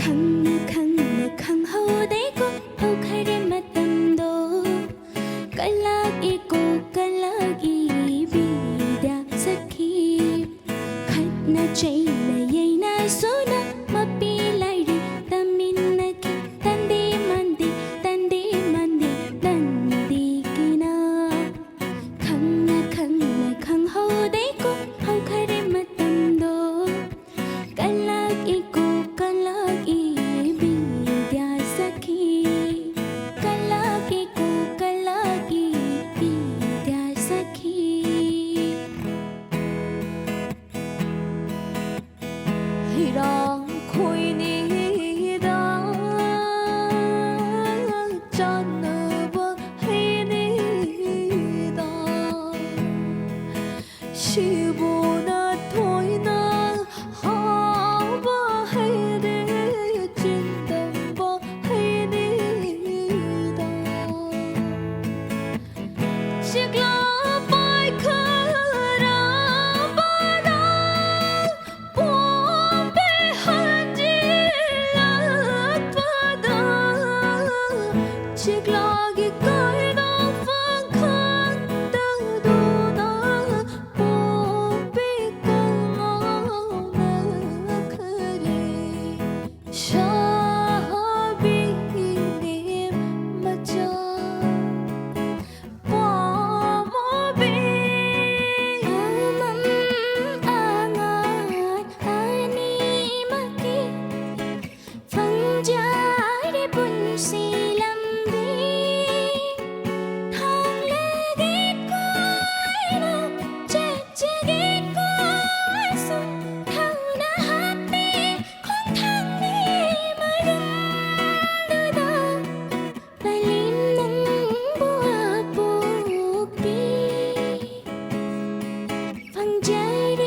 khăng khăng hầu đấy cô hầu khai đêm mà tâm đồ cả lagi bi đã sakhi khát na cháy na yai na số na mà pi lại đi tamin na ki tandi mandi kina khăng hầu đấy cô hầu khai đêm mà tâm đồ cả lagi bi đã sakhi cả lagi bi đã sakhi 이런 코인이다 짠느버 헤니다 시보나 토이나 하바 헤데 진담버 헤니다 시글라 바이크라 바다 봄배 한질락바다 시글라기 깔다 팡칸다도나 봄배 까마나 그리 샤비님 맞아 봄비 안한 아니마기 방자리 분실람디 탕레깃 고이나 째째깃 고이소 타우나 하피 콩탕니 마름드다 날림는 보아보비 방자리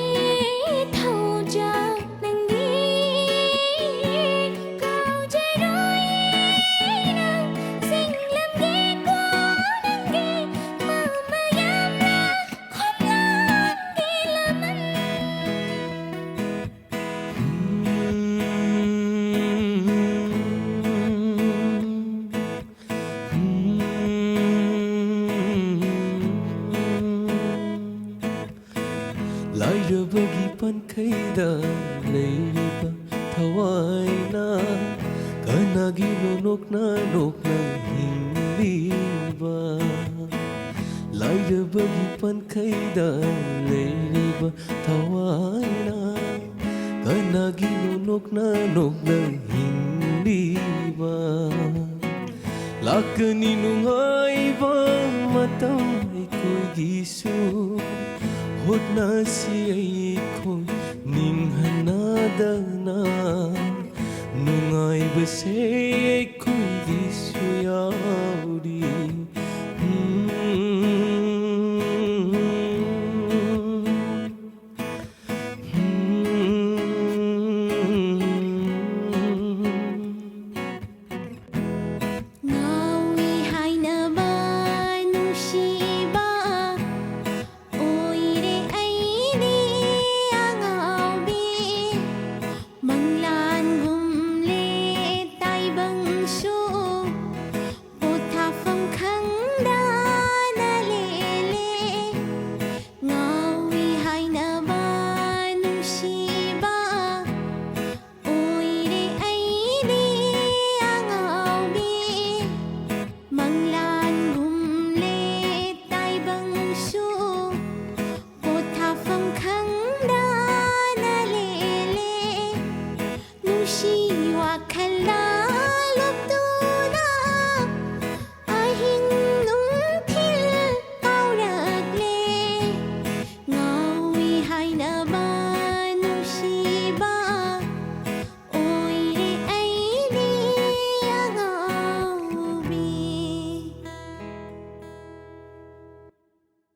타오자 난기 가오제로이나 생람기 꼬난기 마마얌나 콤랑기라만 lại đưa bagi pan khaida leiba thawaina kanagi nok na himbiba lại đưa bagi pan khaida leiba thawaina kanagi nok na himbiba lakani nungai ba matam koi gisu hốt na si ai khôi ning hanadana nungai bese